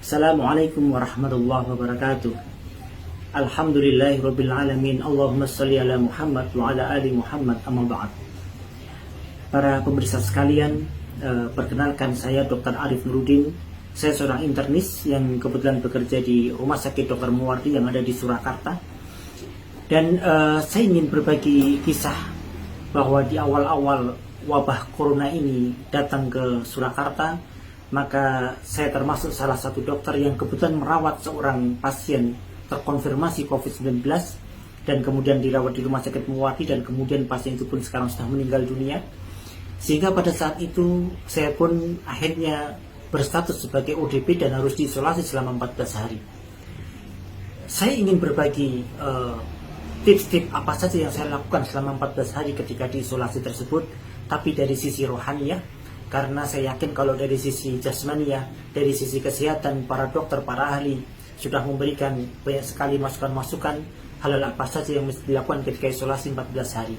Assalamualaikum warahmatullahi wabarakatuh. Alhamdulillahirabbil alamin. Allahumma shalli ala Muhammad wa ala ali Muhammad, amma ba'd. Para pemirsa sekalian, perkenalkan saya Dr. Arif Nurudin. Saya seorang internis yang kebetulan bekerja di Rumah Sakit Dr. Muwardi yang ada di Surakarta. Dan saya ingin berbagi kisah bahwa di awal-awal wabah corona ini datang ke Surakarta, maka saya termasuk salah satu dokter yang kebetulan merawat seorang pasien terkonfirmasi COVID-19 dan kemudian dirawat di Rumah Sakit Muwardi, dan kemudian pasien itu pun sekarang sudah meninggal dunia. Sehingga pada saat itu saya pun akhirnya berstatus sebagai ODP dan harus diisolasi selama 14 hari. Saya ingin berbagi tips-tips apa saja yang saya lakukan selama 14 hari ketika diisolasi tersebut, tapi dari sisi rohaniah. Karena saya yakin kalau dari sisi jasmaniah, dari sisi kesehatan, para dokter, para ahli sudah memberikan banyak sekali masukan-masukan hal-hal apa saja yang mesti dilakukan ketika isolasi 14 hari.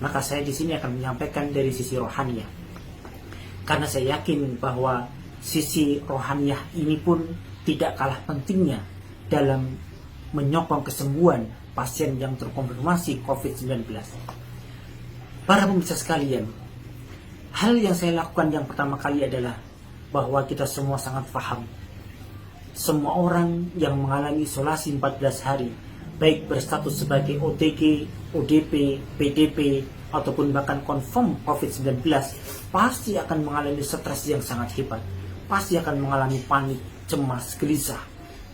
Maka saya di sini akan menyampaikan dari sisi rohaniah. Karena saya yakin bahwa sisi rohaniah ini pun tidak kalah pentingnya dalam menyokong kesembuhan pasien yang terkonfirmasi COVID-19. Para pemirsa sekalian, hal yang saya lakukan yang pertama kali adalah bahwa kita semua sangat paham. Semua orang yang mengalami isolasi 14 hari, baik berstatus sebagai OTG, ODP, PDP, ataupun bahkan confirm COVID-19, pasti akan mengalami stres yang sangat hebat. Pasti akan mengalami panik, cemas, gelisah,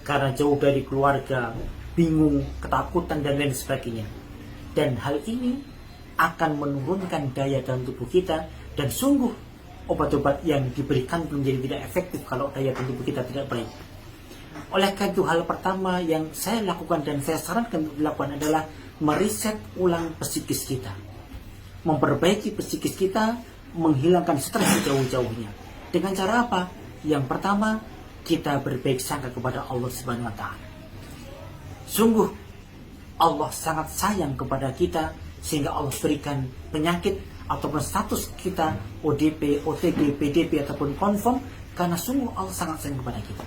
karena jauh dari keluarga, bingung, ketakutan, dan lain sebagainya. Dan hal ini akan menurunkan daya dalam tubuh kita, dan sungguh obat-obat yang diberikan menjadi tidak efektif kalau daya tahan tubuh kita tidak baik. Oleh karena itu, hal pertama yang saya lakukan dan saya sarankan untuk dilakukan adalah meriset ulang psikis kita, memperbaiki psikis kita, menghilangkan stres sejauh-jauhnya. Dengan cara apa? Yang pertama, kita berbaik sangka kepada Allah Subhanahu wa Ta'ala. Sungguh Allah sangat sayang kepada kita sehingga Allah berikan penyakit ataupun status kita ODP, OTG, PDP ataupun confirm, karena sungguh Allah sangat sayang kepada kita.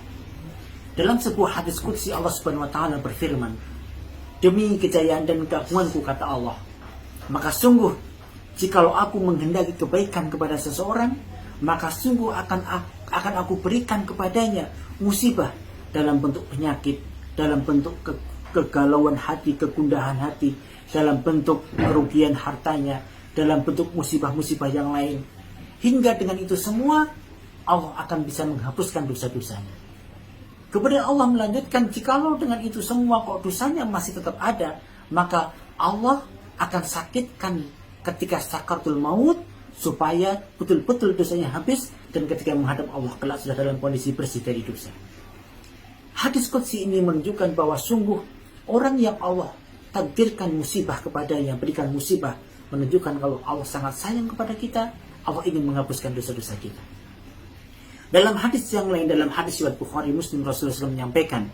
Dalam sebuah hadis qudsi Allah Subhanahu wa Ta'ala berfirman, demi kejayaan dan keagunganku, kata Allah, maka sungguh jikalau aku menghendaki kebaikan kepada seseorang, maka sungguh akan aku berikan kepadanya musibah dalam bentuk penyakit, dalam bentuk kegalauan hati, kegundahan hati, dalam bentuk kerugian hartanya, dalam bentuk musibah-musibah yang lain. Hingga dengan itu semua Allah akan bisa menghapuskan dosa-dosanya. Kemudian Allah melanjutkan, jikalau dengan itu semua kok dosanya masih tetap ada, maka Allah akan sakitkan ketika sakaratul maut supaya betul-betul dosanya habis, dan ketika menghadap Allah kelak sudah dalam kondisi bersih dari dosa. Hadis qudsi ini menunjukkan bahwa sungguh orang yang Allah takdirkan musibah kepadanya, berikan musibah, menunjukkan kalau Allah sangat sayang kepada kita, Allah ingin menghapuskan dosa-dosa kita. Dalam hadis yang lain, dalam hadis riwayat Bukhari Muslim, Rasulullah SAW menyampaikan,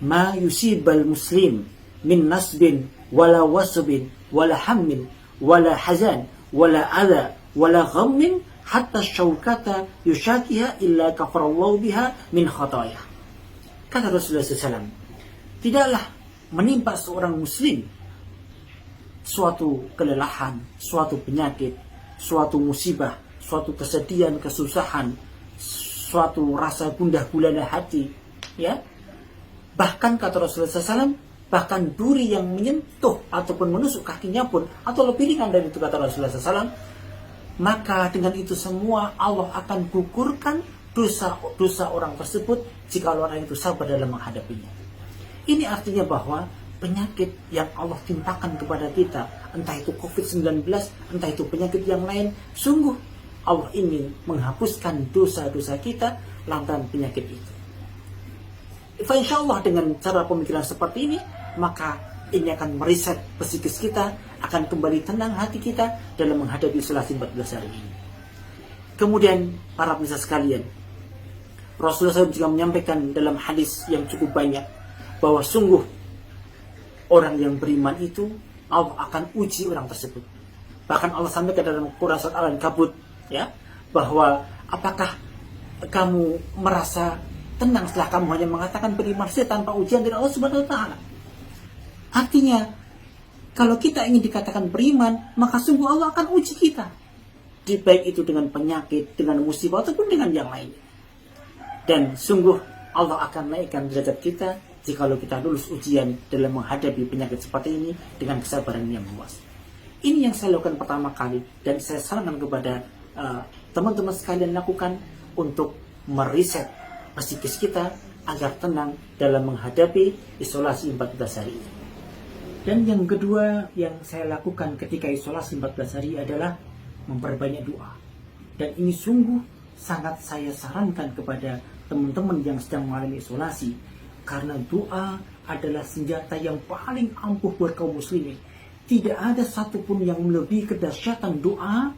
ma yusibal muslim min nasbin wala wasbin wala hammin wala hazan wala adha wala ghammin hatta syaukata yushakiha illa kafarallahu biha min khatayah. Kata Rasulullah SAW, tidaklah menimpa seorang muslim suatu kelelahan, suatu penyakit, suatu musibah, suatu kesedihan, kesusahan, suatu rasa gundah gulana hati, ya. Bahkan kata Rasulullah SAW, bahkan duri yang menyentuh ataupun menusuk kakinya pun, atau lebih ringan dari itu kata Rasulullah SAW, maka dengan itu semua Allah akan gugurkan dosa-dosa orang tersebut jika orang itu sabar dalam menghadapinya. Ini artinya bahwa penyakit yang Allah timpakan kepada kita, entah itu COVID-19, entah itu penyakit yang lain, sungguh Allah ingin menghapuskan dosa-dosa kita lantaran penyakit itu. InsyaAllah dengan cara pemikiran seperti ini, maka ini akan meriset psikis kita, akan kembali tenang hati kita dalam menghadapi isolasi 14 hari ini. Kemudian para pemirsa sekalian, Rasulullah SAW juga menyampaikan dalam hadis yang cukup banyak bahwa sungguh orang yang beriman itu Allah akan uji orang tersebut. Bahkan Allah sampaikan dalam Quran surat Al-Ankabut, ya, bahwa apakah kamu merasa tenang setelah kamu hanya mengatakan beriman saja tanpa ujian dari Allah Subhanahu wa taala. Artinya, kalau kita ingin dikatakan beriman, maka sungguh Allah akan uji kita. Baik itu dengan penyakit, dengan musibah, ataupun dengan yang lainnya. Dan sungguh Allah akan naikkan derajat kita jikalau kita lulus ujian dalam menghadapi penyakit seperti ini dengan kesabaran yang luas. Ini yang saya lakukan pertama kali, dan saya sarankan kepada teman-teman sekalian lakukan untuk meriset psikis kita agar tenang dalam menghadapi isolasi 14 hari ini. Dan yang kedua yang saya lakukan ketika isolasi 14 hari adalah memperbanyak doa. Dan ini sungguh sangat saya sarankan kepada teman-teman yang sedang mengalami isolasi, karena doa adalah senjata yang paling ampuh buat kaum muslimin. Tidak ada satupun yang melebihi kedahsyatan doa.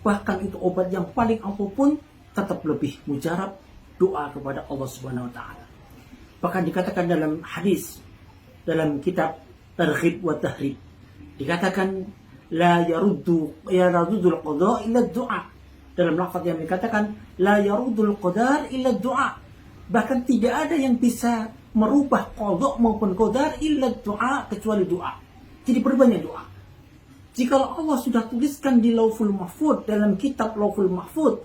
Bahkan itu obat yang paling ampuh pun tetap lebih mujarab doa kepada Allah Subhanahu wa taala. Bahkan dikatakan dalam hadis, dalam kitab Targhib wa Tahrib, dikatakan la yaruddul qada illa du'a. Dalam lafaz yang dikatakan la yaruddul qadar illa du'a. Bahkan tidak ada yang bisa merubah qada maupun qadar illa du'a, kecuali doa. Jadi perbanyak doa. Jika Allah sudah tuliskan di Lauhul Mahfuz, dalam kitab Lauhul Mahfuz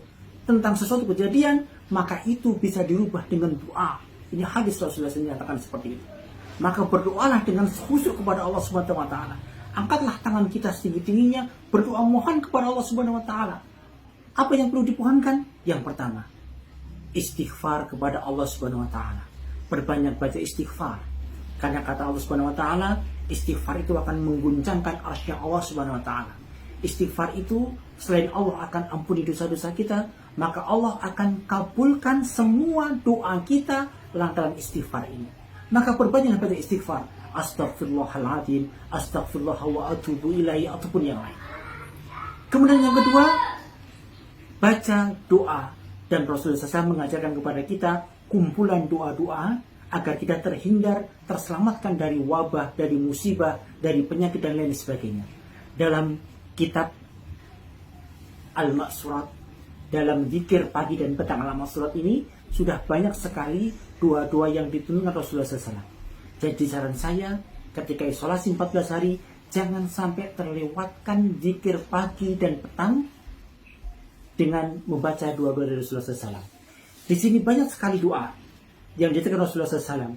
tentang sesuatu kejadian, maka itu bisa dirubah dengan doa. Ini hadis Rasulullah SAW menyatakan seperti itu. Maka berdoalah dengan khusyuk kepada Allah Subhanahu wa taala. Angkatlah tangan kita setinggi-tingginya, berdoa mohon kepada Allah Subhanahu wa taala. Apa yang perlu dipohonkan? Yang pertama, istighfar kepada Allah Subhanahu wa taala. Perbanyak baca istighfar. Karena kata Allah Subhanahu wa taala, istighfar itu akan mengguncangkan arsy Allah Subhanahu wa taala. Istighfar itu selain Allah akan ampuni dosa-dosa kita, maka Allah akan kabulkan semua doa kita lantaran istighfar ini. Maka perbanyaklah pada istighfar. Astaghfirullahaladzim, astaghfirullah wa atubu ilaihi, ataupun yang lain. Kemudian yang kedua, baca doa. Dan Rasulullah SAW mengajarkan kepada kita kumpulan doa-doa agar kita terhindar, terselamatkan dari wabah, dari musibah, dari penyakit dan lain sebagainya. Dalam kitab Al-Ma'surat, dalam zikir pagi dan petang Al-Ma'surat ini sudah banyak sekali doa-doa yang ditunjukkan Rasulullah SAW. Jadi saran saya, ketika isolasi 14 hari, jangan sampai terlewatkan zikir pagi dan petang dengan membaca doa-doa dari Rasulullah SAW. Di sini banyak sekali doa yang ditekan Rasulullah SAW.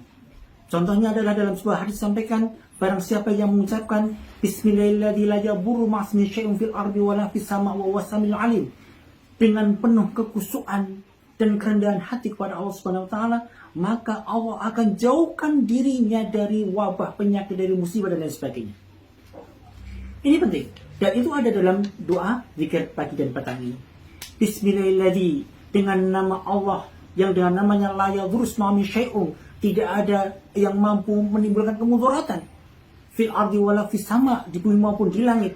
Contohnya adalah dalam sebuah hadis sampaikan, barang siapa yang mengucapkan Bismillahirrahmanirrahim la yadurru ma'asmi syai'un fil ardi wala fis sama' wa huwas samiul alim, dengan penuh kekhusyuan dan kerendahan hati kepada Allah Subhanahu wa taala, maka Allah akan jauhkan dirinya dari wabah, penyakit, dari musibah dan lain sebagainya. Ini penting, dan itu ada dalam doa zikir pagi dan petang ini. Bismillahirrahmanirrahim, dengan nama Allah yang dengan namanya la yadurru ma'asmi syai'un, tidak ada yang mampu menimbulkan kemudaratan fil ardi wala fis sama, di bumi maupun di langit,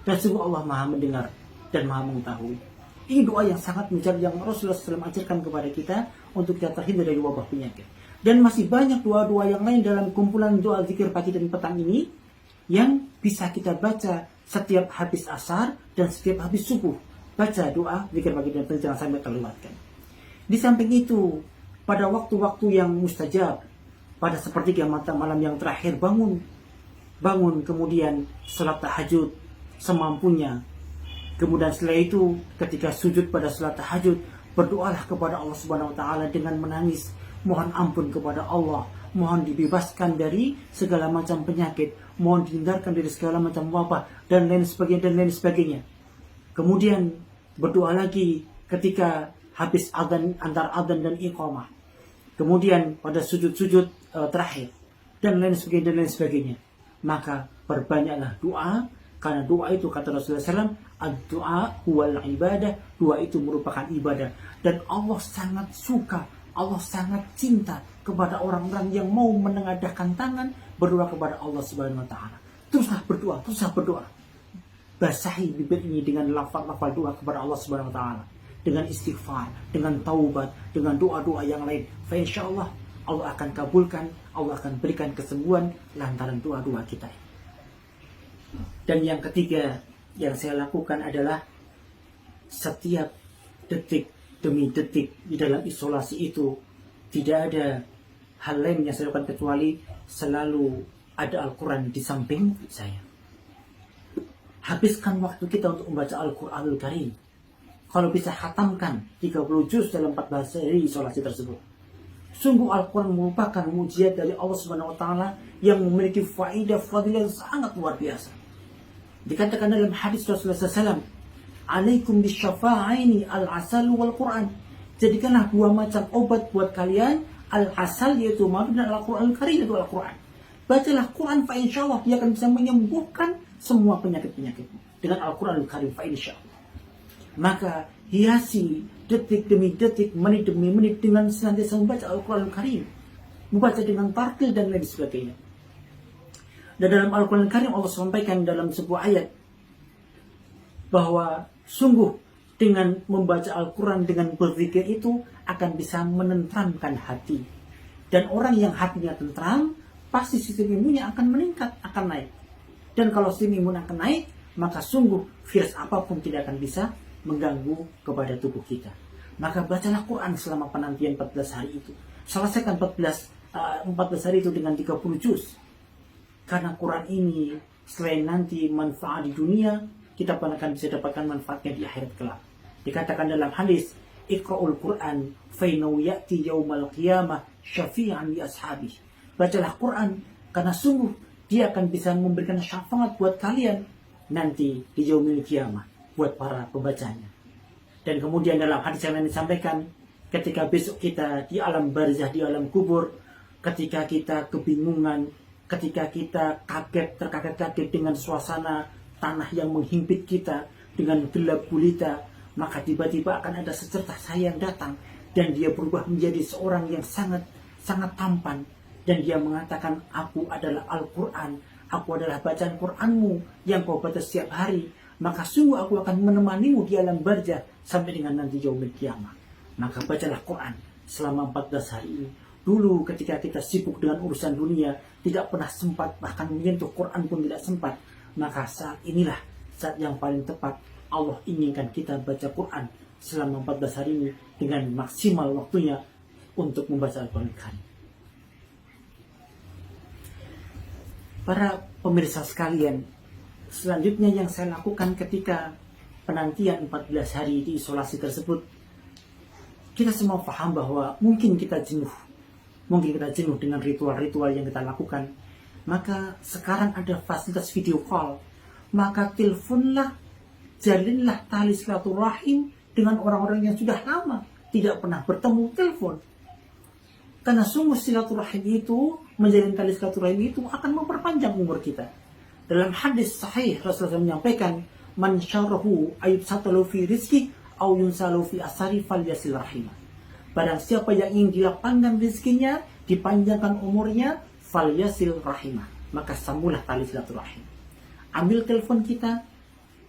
dan sungguh Allah Maha mendengar dan Maha mengetahui. Ini doa yang sangat mujarab yang Rasulullah SAW ajarkan kepada kita untuk kita terhindar dari wabah penyakit. Dan masih banyak doa-doa yang lain dalam kumpulan doa zikir pagi dan petang ini yang bisa kita baca setiap habis asar dan setiap habis subuh. Baca doa zikir pagi dan petang, jangan sampai terlewatkan. Di samping itu, pada waktu-waktu yang mustajab, pada sepertiga malam yang terakhir, bangun kemudian salat tahajud semampunya. Kemudian setelah itu ketika sujud pada salat tahajud, berdoalah kepada Allah Subhanahu wa taala dengan menangis, mohon ampun kepada Allah, mohon dibebaskan dari segala macam penyakit, mohon dihindarkan dari segala macam wabah dan lain sebagainya. Kemudian berdoa lagi ketika habis adzan, antar adzan dan iqamah. Kemudian pada sujud-sujud terakhir dan lain sebagainya. Maka perbanyaklah doa, karena doa itu kata Rasulullah SAW, ad-doa huwal ibadah, doa itu merupakan ibadah. Dan Allah sangat suka, Allah sangat cinta kepada orang-orang yang mau menengadahkan tangan berdoa kepada Allah Subhanahu wa taala. Teruslah berdoa. Basahi bibir ini dengan lafal-lafal doa kepada Allah Subhanahu wa taala, dengan istighfar, dengan taubat, dengan doa-doa yang lain. Fa insyaallah Allah akan kabulkan, Allah akan berikan kesembuhan lantaran doa-doa kita. Dan yang ketiga yang saya lakukan adalah setiap detik demi detik di dalam isolasi itu tidak ada hal lain yang saya lakukan kecuali selalu ada Al-Quran di samping saya. Habiskan waktu kita untuk membaca Al-Quranul Karim. Kalau bisa khatamkan 30 juz dalam 14 hari isolasi tersebut. Sungguh Al-Quran merupakan mujizat dari Allah Subhanahu wa taala yang memiliki faidah yang sangat luar biasa. Dikatakan dalam hadis Rasulullah SAW, "Alaikum bisyafa'aini al-asal wal Quran." Jadikanlah dua macam obat buat kalian, al-asal yaitu madu dan Al-Quran Karim yaitu Al-Quran. Bacalah Quran fa insyaallah dia akan bisa menyembuhkan semua penyakit-penyakitmu dengan Al-Quran Karim fa insyaallah. Maka hiasi detik demi detik, menit demi menit dengan senantiasa membaca Al-Quran Karim, membaca dengan tartil dan lain sebagainya. Dan dalam Al-Quran Karim Allah sampaikan dalam sebuah ayat bahwa sungguh dengan membaca Al-Quran dengan berzikir itu akan bisa menenteramkan hati. Dan orang yang hatinya tentram, pasti sistem imunnya akan meningkat, akan naik. Dan kalau sistem imun akan naik, maka sungguh virus apapun tidak akan bisa mengganggu kepada tubuh kita. Maka bacalah Quran selama penantian 14 hari itu. Selesaikan 14 hari itu dengan 30 juz. Karena Quran ini selain nanti manfaat di dunia, kita pun akan bisa dapatkan manfaatnya di akhirat kelak. Dikatakan dalam hadis, "Iqra'ul Quran fa innahu ya'ti yaumal qiyamah syafi'an li ashabi." Bacalah Quran karena sungguh dia akan bisa memberikan syafaat buat kalian nanti di yaumil qiyamah buat para pembacanya. Dan kemudian dalam hadis yang lain disampaikan, ketika besok kita di alam barzah, di alam kubur, ketika kita kebingungan, ketika kita terkaget-kaget dengan suasana tanah yang menghimpit kita dengan gelap gulita, maka tiba-tiba akan ada secercah cahaya yang datang dan dia berubah menjadi seorang yang sangat tampan dan dia mengatakan, "Aku adalah Al-Quran, aku adalah bacaan Quranmu yang kau baca setiap hari. Maka sungguh aku akan menemanimu di alam barzah sampai dengan nanti yaumil qiyamah." Maka bacalah Quran selama 14 hari ini. Dulu ketika kita sibuk dengan urusan dunia, tidak pernah sempat, bahkan menyentuh Quran pun tidak sempat. Maka saat inilah saat yang paling tepat Allah inginkan kita baca Quran selama 14 hari ini dengan maksimal waktunya untuk membaca Al-Quran Karim. Para pemirsa sekalian, selanjutnya yang saya lakukan ketika penantian 14 hari di isolasi tersebut, kita semua paham bahwa mungkin kita jenuh dengan ritual-ritual yang kita lakukan. Maka sekarang ada fasilitas video call, maka teleponlah, jalinlah tali silaturahim dengan orang-orang yang sudah lama tidak pernah bertemu, telepon. Karena sungguh silaturahim itu, menjalin tali silaturahim itu akan memperpanjang umur kita. Dalam hadis sahih Rasulullah menyampaikan, "Man syarahu ayub satalu fi rizki au yunsalu fi asari falyasil rahimah." Barang siapa yang ingin dilapangkan rezekinya, dipanjangkan umurnya, falyasil rahimah, maka sambunglah tali silaturahim. Ambil telepon kita,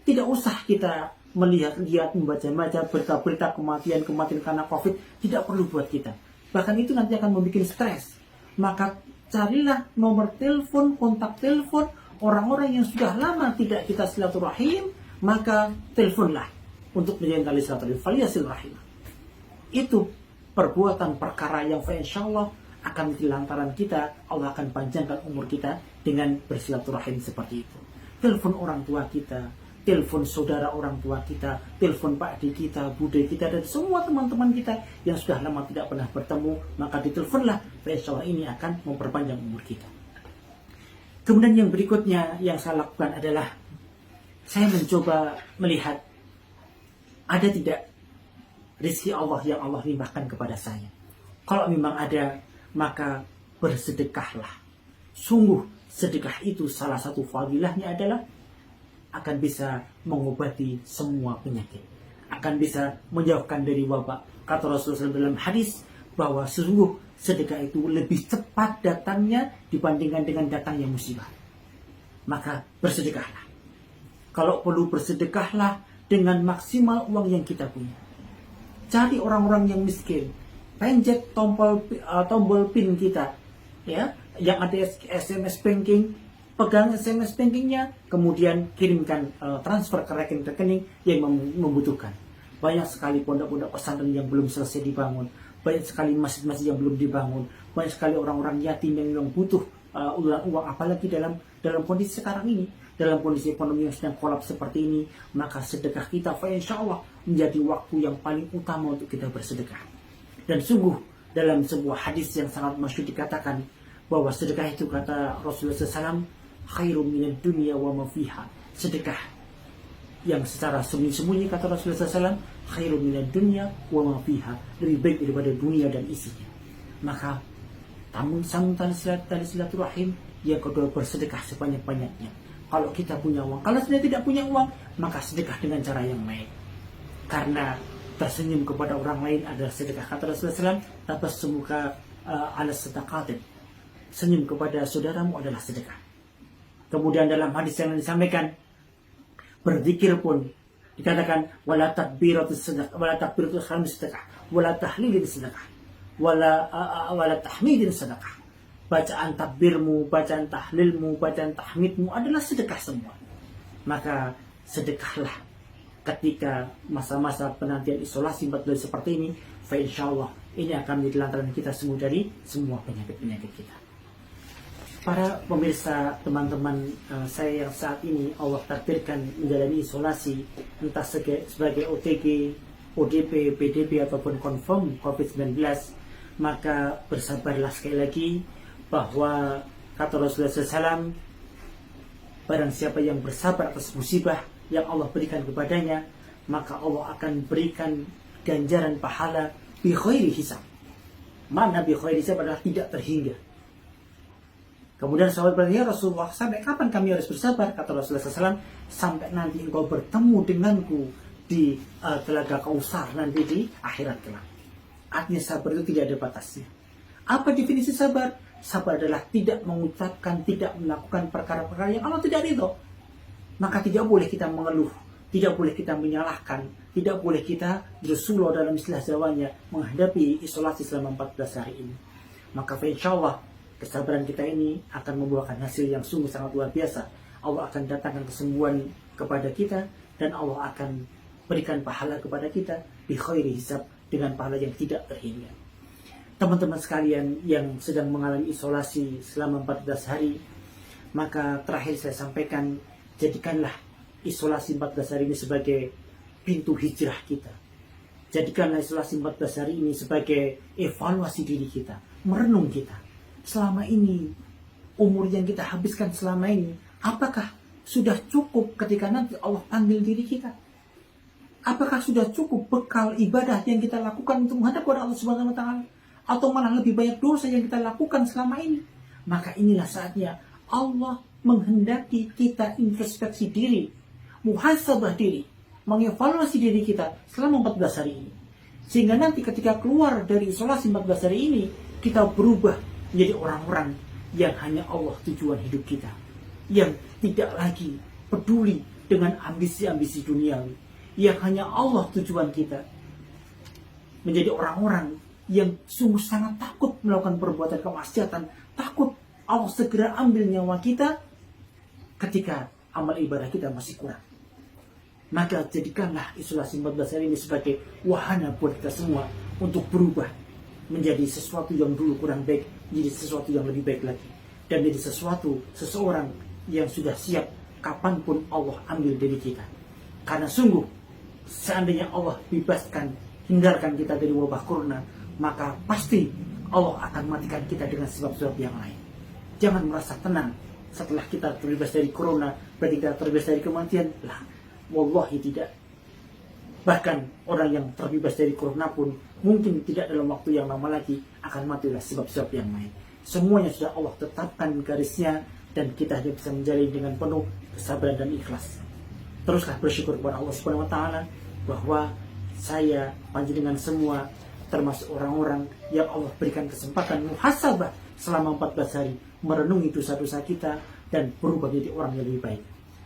tidak usah kita melihat-lihat, membaca-baca berita-berita kematian karena COVID, tidak perlu buat kita. Bahkan itu nanti akan membuat stres. Maka carilah nomor telepon, kontak telepon orang-orang yang sudah lama tidak kita silaturahim, maka teleponlah untuk menjalin tali silaturahim. Falyasil rahimah. Itu perbuatan perkara yang insyaallah akan lantaran kita, Allah akan panjangkan umur kita dengan bersilaturahim seperti itu. Telepon orang tua kita, telepon saudara orang tua kita, telepon pak adi kita, bude kita, dan semua teman-teman kita yang sudah lama tidak pernah bertemu, maka diteleponlah. Insyaallah ini akan memperpanjang umur kita. Kemudian yang berikutnya yang saya lakukan adalah saya mencoba melihat ada tidak rezeki Allah yang Allah limpahkan kepada saya. Kalau memang ada, maka bersedekahlah. Sungguh sedekah itu salah satu fadilahnya adalah akan bisa mengobati semua penyakit, akan bisa menjauhkan dari wabak. Kata Rasulullah SAW dalam hadis bahwa sesungguh sedekah itu lebih cepat datangnya dibandingkan dengan datangnya musibah. Maka bersedekahlah. Kalau perlu bersedekahlah dengan maksimal uang yang kita punya. Cari orang-orang yang miskin, pencet tombol pin kita, ya, yang ada SMS banking, pegang SMS bankingnya, kemudian kirimkan transfer ke rekening yang membutuhkan. Banyak sekali pondok-pondok pesantren yang belum selesai dibangun, banyak sekali masjid-masjid yang belum dibangun, banyak sekali orang-orang yatim yang memang butuh uang, apalagi dalam kondisi sekarang ini, dalam kondisi ekonomi yang sedang kolaps seperti ini. Maka sedekah kita insya Allah menjadi waktu yang paling utama untuk kita bersedekah. Dan sungguh dalam sebuah hadis yang sangat masyhur dikatakan bahwa sedekah itu, kata Rasulullah SAW, khairum minad dunya wa ma fiha. Sedekah yang secara sembunyi-sembunyi, kata Rasulullah SAW, khairum minad dunya wa ma fiha, lebih baik daripada dunia dan isinya. Maka sambung tali silaturahim. Yang kedua, bersedekah sebanyak-banyaknya. Kalau kita punya uang, kalau sudah tidak punya uang, maka sedekah dengan cara yang baik. Karena tersenyum kepada orang lain adalah sedekah, kata Rasulullah SAW, tabassumuka ala sadaqatin. Senyum kepada saudaramu adalah sedekah. Kemudian dalam hadis yang disampaikan, berzikir pun dikatakan wala takbiratus sedekah, wala takbiratus sedekah, wala tahlilin sedekah, wala tahmidin sedekah. Bacaan takbirmu, bacaan tahlilmu, bacaan tahmidmu adalah sedekah semua. Maka sedekahlah ketika masa-masa penantian isolasi 14 seperti ini. Insyaallah ini akan menjadi lantaran kita semua dari semua penyakit-penyakit kita. Para pemirsa, teman-teman saya yang saat ini Allah takdirkan menjalani isolasi, entah sebagai OTG, ODP, PDP ataupun confirm COVID-19, maka bersabarlah sekali lagi, bahwa kata Rasulullah SAW, barang siapa yang bersabar atas musibah yang Allah berikan kepadanya, maka Allah akan berikan ganjaran pahala bi khairi hisab. Mana bi khairi hisab adalah tidak terhingga. Kemudian sahabat bertanya, Rasulullah, sampai kapan kami harus bersabar? Kata Rasulullah SAW, sampai nanti engkau bertemu denganku di telaga Kausar nanti di akhirat kelak. Artinya sabar itu tidak ada batasnya. Apa definisi sabar? Sabar adalah tidak mengucapkan, tidak melakukan perkara-perkara yang Allah tidak ridho. Maka tidak boleh kita mengeluh, tidak boleh kita menyalahkan, tidak boleh kita bersulo dalam istilah Jawanya menghadapi isolasi selama 14 hari ini. Maka insyaallah kesabaran kita ini akan membuahkan hasil yang sungguh sangat luar biasa. Allah akan datangkan kesembuhan kepada kita, dan Allah akan berikan pahala kepada kita bi khairi hisab, dengan pahala yang tidak terhingga. Teman-teman sekalian yang sedang mengalami isolasi selama 14 hari, maka terakhir saya sampaikan, jadikanlah isolasi 14 hari ini sebagai pintu hijrah kita. Jadikanlah isolasi 14 hari ini sebagai evaluasi diri kita, merenung kita. Selama ini, umur yang kita habiskan selama ini, apakah sudah cukup ketika nanti Allah panggil diri kita? Apakah sudah cukup bekal ibadah yang kita lakukan untuk menghadap kepada Allah Subhanahu wa Ta'ala? Atau malah lebih banyak dosa yang kita lakukan selama ini? Maka inilah saatnya Allah menghendaki kita introspeksi diri, muhasabah diri, mengevaluasi diri kita selama 14 hari ini. Sehingga nanti ketika keluar dari isolasi 14 hari ini, kita berubah menjadi orang-orang yang hanya Allah tujuan hidup kita, yang tidak lagi peduli dengan ambisi-ambisi duniawi, yang hanya Allah tujuan kita. Menjadi orang-orang yang sungguh sangat takut melakukan perbuatan kemaksiatan, takut Allah segera ambil nyawa kita ketika amal ibadah kita masih kurang. Maka jadikanlah isolasi 14 hari ini sebagai wahana buat kita semua untuk berubah menjadi sesuatu yang dulu kurang baik, menjadi sesuatu yang lebih baik lagi, dan menjadi seseorang yang sudah siap kapanpun Allah ambil dari kita. Karena sungguh seandainya Allah bebaskan, hindarkan kita dari wabah corona, maka pasti Allah akan matikan kita dengan sebab-sebab yang lain. Jangan merasa tenang setelah kita terbebas dari corona, berarti kita terbebas dari kematian. Lah, wallahi tidak. Bahkan orang yang terbebas dari corona pun mungkin tidak dalam waktu yang lama lagi akan mati oleh sebab-sebab yang lain. Semuanya sudah Allah tetapkan garisnya, dan kita hanya bisa menjalani dengan penuh kesabaran dan ikhlas. Teruslah bersyukur kepada Allah Subhanahu wa Ta'ala bahwa saya, panjenengan semua, termasuk orang-orang yang Allah berikan kesempatan muhasabah selama 14 hari, merenungi dosa-dosa kita dan berubah menjadi orang yang lebih baik.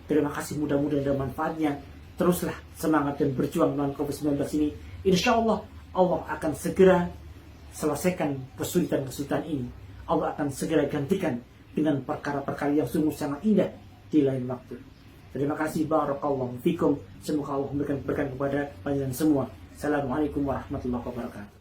Terima kasih, mudah-mudahan ada manfaatnya. Teruslah semangat dan berjuang melawan COVID-19 ini. Insya Allah, Allah akan segera selesaikan kesulitan-kesulitan ini. Allah akan segera gantikan dengan perkara-perkara yang sungguh sangat indah di lain waktu. Terima kasih, barakallahu fikum. Semoga Allah memberikan keberkahan kepada panjenengan semua. Assalamualaikum warahmatullahi wabarakatuh.